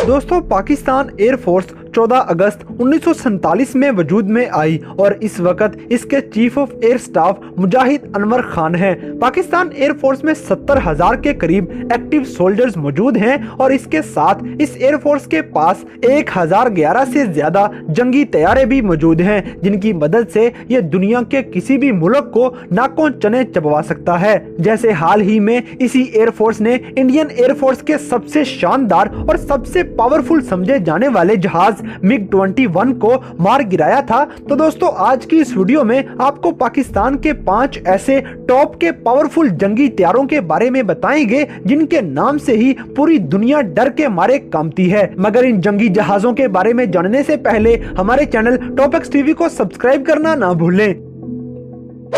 दोस्तों Pakistan air force 14 अगस्त 1947 में वजूद में आई और इस वक्त इसके चीफ ऑफ एयर स्टाफ मुजाहिद अनवर खान हैं। पाकिस्तान एयर फोर्स में 70,000 के करीब एक्टिव सोल्जर्स मौजूद हैं और इसके साथ इस एयर फोर्स के पास 1011 से ज्यादा जंगी तैयारे भी मौजूद हैं, जिनकी मदद से ये दुनिया के किसी भी मुल्क को नाकों चने चबवा सकता है। जैसे हाल ही में इसी एयर फोर्स ने इंडियन एयर फोर्स के सबसे शानदार और सबसे पावरफुल समझे जाने वाले जहाज MiG-21 को मार गिराया था। तो दोस्तों आज की इस वीडियो में आपको पाकिस्तान के 5 ऐसे टॉप के पावरफुल जंगी तैयारों के बारे में बताएंगे जिनके नाम से ही पूरी दुनिया डर के मारे कांपती है। मगर इन जंगी जहाजों के बारे में जानने से पहले हमारे चैनल टॉपएक्स टीवी को सब्सक्राइब करना ना भूलें।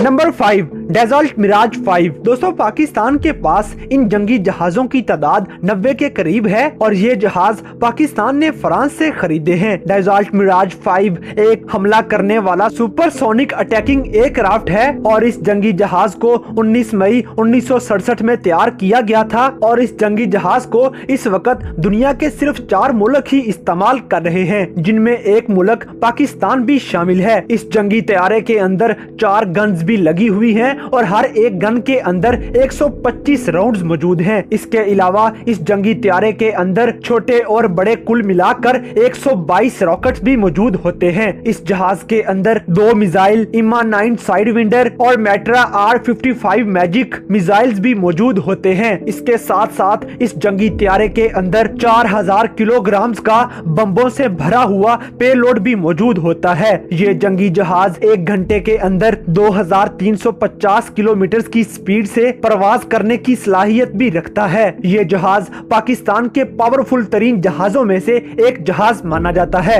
नंबर 5 डेजॉल्ट मिराज 5। दोस्तों पाकिस्तान के पास इन जंगी जहाजों की तादाद 90 के करीब है और ये जहाज पाकिस्तान ने फ्रांस से खरीदे हैं। डेजॉल्ट मिराज 5 एक हमला करने वाला सुपरसोनिक अटैकिंग एयरक्राफ्ट है और इस जंगी जहाज को 19 मई 1967 में तैयार किया गया था और इस जंगी जहाज को इस वक्त दुनिया के सिर्फ 4 मुल्क ही इस्तेमाल कर रहे हैं, जिनमें एक मुल्क पाकिस्तान भी शामिल है। इस जंगी तैयारे के अंदर 4 गन्स भी लगी हुई हैं और हर एक गन के अंदर 125 राउंड्स मौजूद हैं। इसके अलावा इस जंगी तैयारे के अंदर छोटे और बड़े कुल मिलाकर 122 रॉकेट्स भी मौजूद होते हैं। इस जहाज के अंदर 2 मिसाइल इमा 9 साइडविंडर और मैट्रा R-55 मैजिक मिसाइल्स भी मौजूद होते हैं। इसके साथ साथ इस जंगी तैयारे के अंदर 4000 किलोग्राम का बम्बों से भरा हुआ पेलोड भी मौजूद होता है। ये जंगी जहाज 1 घंटे के अंदर 2350 किलोमीटर की स्पीड से प्रवास करने की सलाहियत भी रखता है। ये जहाज पाकिस्तान के पावरफुल तरीन जहाजों में से एक जहाज माना जाता है।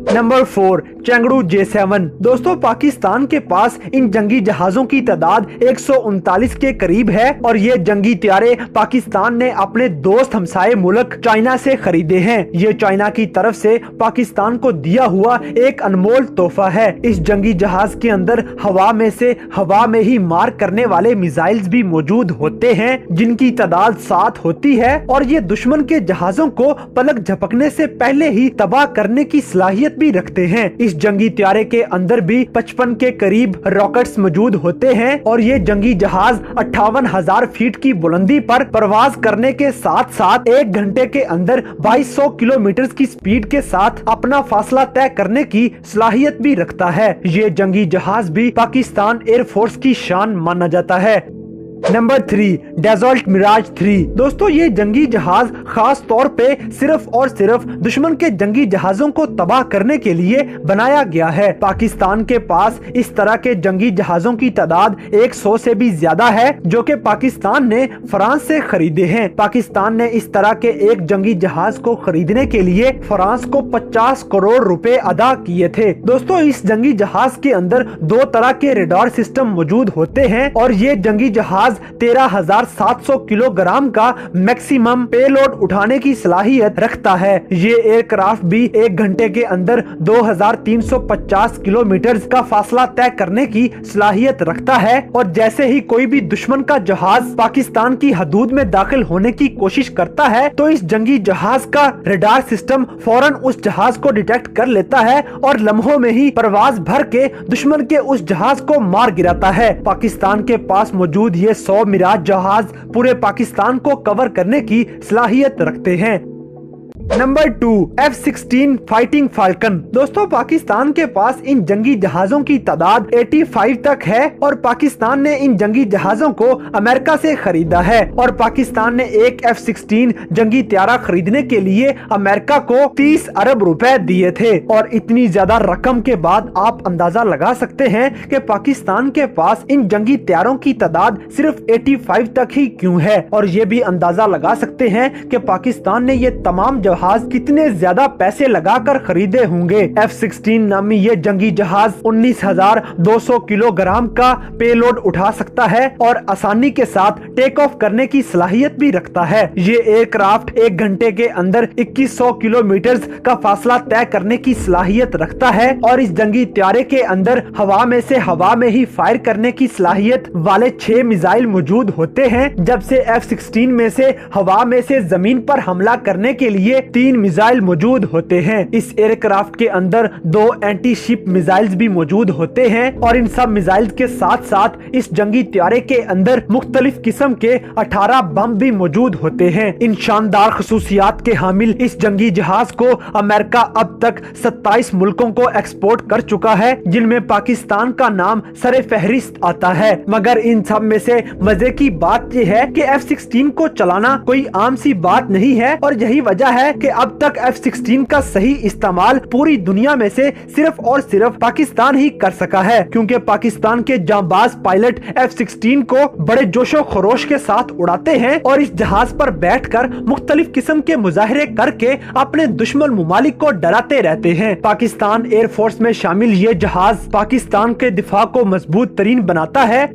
Number 4 Chengdu J7। दोस्तों पाकिस्तान के पास इन जंगी जहाजों की तादाद 139 के करीब है और ये जंगी तैयारे पाकिस्तान ने अपने दोस्त हमसाये मुल्क चाइना से खरीदे हैं। ये चाइना की तरफ से पाकिस्तान को दिया हुआ एक अनमोल तोहफा है। इस जंगी जहाज के अंदर हवा में ही मार करने वाले मिसाइल्स भी मौजूद होते हैं, जिनकी तादाद 7 होती है और ये दुश्मन के जहाजों को पलक झपकने से पहले ही तबाह करने की सलाहियत भी रखते हैं। इस जंगी तैयारे के अंदर भी 55 के करीब रॉकेट्स मौजूद होते हैं और ये जंगी जहाज 58,000 फीट की बुलंदी पर प्रवास करने के साथ साथ 1 घंटे के अंदर 2200 किलोमीटर की स्पीड के साथ अपना फासला तय करने की सलाहियत भी रखता है। ये जंगी जहाज भी पाकिस्तान एयर फोर्स की शान माना जाता है। नंबर 3 डेजॉल्ट मिराज 3। दोस्तों ये जंगी जहाज खास तौर पे सिर्फ और सिर्फ दुश्मन के जंगी जहाजों को तबाह करने के लिए बनाया गया है। पाकिस्तान के पास इस तरह के जंगी जहाजों की तादाद 100 से भी ज्यादा है, जो कि पाकिस्तान ने फ्रांस से खरीदे हैं। पाकिस्तान ने इस तरह के एक जंगी जहाज को खरीदने के लिए फ्रांस को 50 करोड़ रुपए अदा किए थे। दोस्तों इस जंगी जहाज के अंदर 2 तरह के रेडार सिस्टम मौजूद होते हैं और ये जंगी जहाज 13,700 किलोग्राम का मैक्सिमम पेलोड उठाने की सलाहियत रखता है। ये एयरक्राफ्ट भी 1 घंटे के अंदर 2350 किलोमीटर का फासला तय करने की सलाहियत रखता है और जैसे ही कोई भी दुश्मन का जहाज पाकिस्तान की हदूद में दाखिल होने की कोशिश करता है तो इस जंगी जहाज का रेडार सिस्टम फौरन उस जहाज को डिटेक्ट कर लेता है और लम्हों में ही परवाज भर के दुश्मन के उस जहाज को मार गिराता है। पाकिस्तान के पास मौजूद ये 100 मिराज जहाज पूरे पाकिस्तान को कवर करने की सलाहियत रखते हैं। Number 2 F-16 fighting falcon. दोस्तों पाकिस्तान के पास इन जंगी जहाजों की तादाद 85 तक है और पाकिस्तान ने इन जंगी जहाजों को अमेरिका से खरीदा है और पाकिस्तान ने एक F-16 जंगी तैयारा खरीदने के लिए अमेरिका को 30 अरब रुपए दिए थे और इतनी ज्यादा रकम के बाद आप अंदाजा लगा सकते हैं कि पाकिस्तान के पास इन जंगी तैयारों की तादाद सिर्फ 85 तक ही क्यों है और ये भी अंदाजा लगा सकते हैं कि पाकिस्तान ने ये तमाम जहाज कितने ज्यादा पैसे लगाकर खरीदे होंगे। F-16 नामी ये जंगी जहाज 19,200 किलोग्राम का पेलोड उठा सकता है और आसानी के साथ टेक ऑफ करने की सलाहियत भी रखता है। ये एयरक्राफ्ट 1 घंटे के अंदर 2100 किलोमीटर का फासला तय करने की सलाहियत रखता है और इस जंगी तैयारे के अंदर हवा में ही फायर करने की सलाहियत वाले 6 मिसाइल मौजूद होते हैं। जब से F-16 में से हवा में से जमीन पर हमला करने के लिए 3 मिसाइल मौजूद होते हैं। इस एयरक्राफ्ट के अंदर 2 एंटी शिप मिसाइल्स भी मौजूद होते हैं और इन सब मिसाइल के साथ साथ इस जंगी त्यारे के अंदर मुख्तलिफ किस्म के 18 बम भी मौजूद होते हैं। इन शानदार खसूसियात के हामिल इस जंगी जहाज को अमेरिका अब तक 27 मुल्कों को एक्सपोर्ट कर चुका है, जिनमें पाकिस्तान का नाम सरे फहरिस्त आता है। मगर इन सब में से मजे की बात यह है कि F-16 को चलाना कोई आम सी बात नहीं है और यही वजह है कि अब तक F-16 का सही इस्तेमाल पूरी दुनिया में से सिर्फ और सिर्फ पाकिस्तान ही कर सका है, क्योंकि पाकिस्तान के जांबाज पायलट F-16 को बड़े जोशो खरोश के साथ उड़ाते हैं और इस जहाज पर बैठकर मुख्तलिफ किस्म के मुजाहरे करके अपने दुश्मन मुमालिक को डराते रहते हैं। पाकिस्तान एयरफोर्स में शामिल ये जहाज पाकिस्तान के दिफा को मजबूत तरीन बनाता है।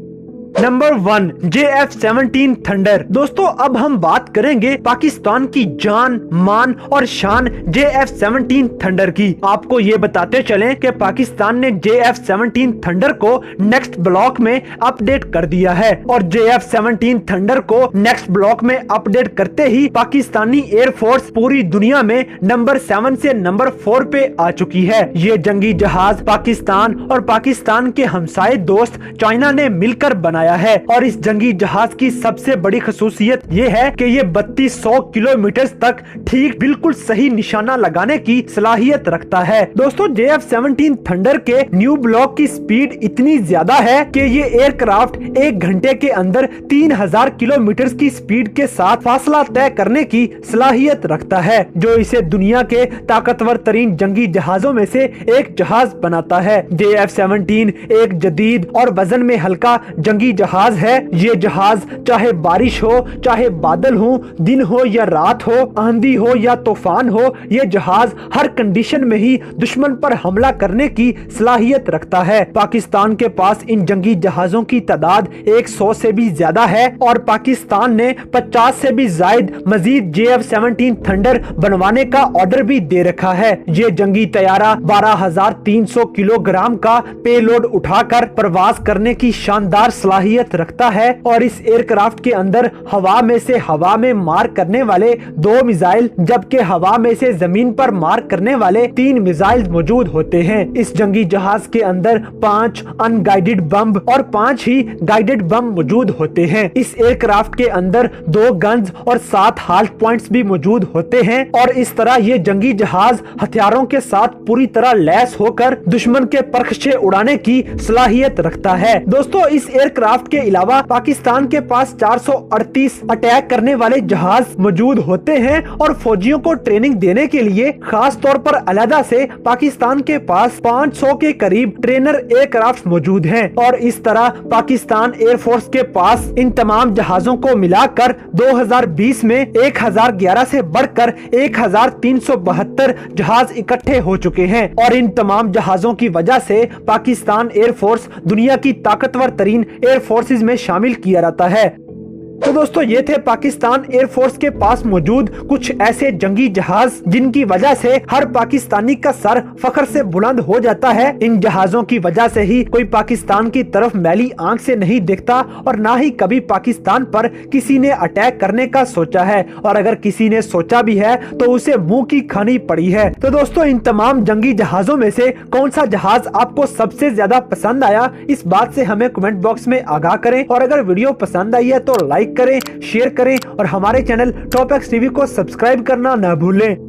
Number 1 JF-17 thunder. दोस्तों अब हम बात करेंगे पाकिस्तान की जान मान और शान JF-17 थंडर की। आपको ये बताते चलें कि पाकिस्तान ने JF-17 थंडर को नेक्स्ट ब्लॉक में अपडेट कर दिया है और JF-17 थंडर को नेक्स्ट ब्लॉक में अपडेट करते ही पाकिस्तानी एयरफोर्स पूरी दुनिया में नंबर 7 से नंबर 4 पे आ चुकी है। ये जंगी जहाज पाकिस्तान और पाकिस्तान के हमसाये दोस्त चाइना ने मिलकर बनाया है और इस जंगी जहाज की सबसे बड़ी खसूसियत ये है कि ये 3200 किलोमीटर तक ठीक बिल्कुल सही निशाना लगाने की सलाहियत रखता है। दोस्तों JF-17 थंडर के न्यू ब्लॉक की स्पीड इतनी ज्यादा है कि ये एयरक्राफ्ट 1 घंटे के अंदर 3000 किलोमीटर की स्पीड के साथ फासला तय करने की सलाहियत रखता है, जो इसे दुनिया के ताकतवर तरीन जंगी जहाजों में से एक जहाज बनाता है। JF-17 एक जदीद और वजन में हल्का जंगी जहाज है। ये जहाज चाहे बारिश हो, चाहे बादल हो, दिन हो या रात हो, आंधी हो या तूफान हो, ये जहाज हर कंडीशन में ही दुश्मन पर हमला करने की सलाहियत रखता है। पाकिस्तान के पास इन जंगी जहाजों की तादाद 100 से भी ज्यादा है और पाकिस्तान ने 50 से भी जायद मजीद JF-17 थंडर बनवाने का ऑर्डर भी दे रखा है। ये जंगी तैयारा 12,300 किलोग्राम का पेलोड उठाकर प्रवास करने की शानदार सलाहियत रखता है और इस एयरक्राफ्ट के अंदर हवा में से हवा में मार करने वाले 2 मिसाइल जबकि हवा में से जमीन पर मार करने वाले 3 मिसाइल मौजूद होते हैं। इस जंगी जहाज के अंदर 5 अनगाइडेड बम और 5 ही गाइडेड बम मौजूद होते हैं। इस एयरक्राफ्ट के अंदर 2 गन्स और 7 हाल्ट पॉइंट्स भी मौजूद होते हैं और इस तरह ये जंगी जहाज हथियारों के साथ पूरी तरह लैस होकर दुश्मन के परखचे उड़ाने की सलाहियत रखता है। दोस्तों इस एयरक्राफ्ट के अलावा पाकिस्तान के पास 438 अटैक करने वाले जहाज मौजूद होते हैं और फौजियों को ट्रेनिंग देने के लिए खास तौर पर अलहदा से पाकिस्तान के पास 500 के करीब ट्रेनर एयरक्राफ्ट मौजूद हैं और इस तरह पाकिस्तान एयरफोर्स के पास इन तमाम जहाजों को मिलाकर 2020 में 1011 से बढ़कर 1372 जहाज इकट्ठे हो चुके हैं और इन तमाम जहाजों की वजह से पाकिस्तान एयरफोर्स दुनिया की ताकतवर तरीन एयर फोर्सेस में शामिल किया जाता है। तो दोस्तों ये थे पाकिस्तान एयरफोर्स के पास मौजूद कुछ ऐसे जंगी जहाज जिनकी वजह से हर पाकिस्तानी का सर फख्र से बुलंद हो जाता है। इन जहाजों की वजह से ही कोई पाकिस्तान की तरफ मैली आंख से नहीं देखता और ना ही कभी पाकिस्तान पर किसी ने अटैक करने का सोचा है और अगर किसी ने सोचा भी है तो उसे मुंह की खानी पड़ी है। तो दोस्तों इन तमाम जंगी जहाजों में से कौन सा जहाज आपको सबसे ज्यादा पसंद आया, इस बात से हमें कमेंट बॉक्स में आगाह करें और अगर वीडियो पसंद आई है तो लाइक करें, शेयर करें और हमारे चैनल टॉप एक्स टीवी को सब्सक्राइब करना न भूलें।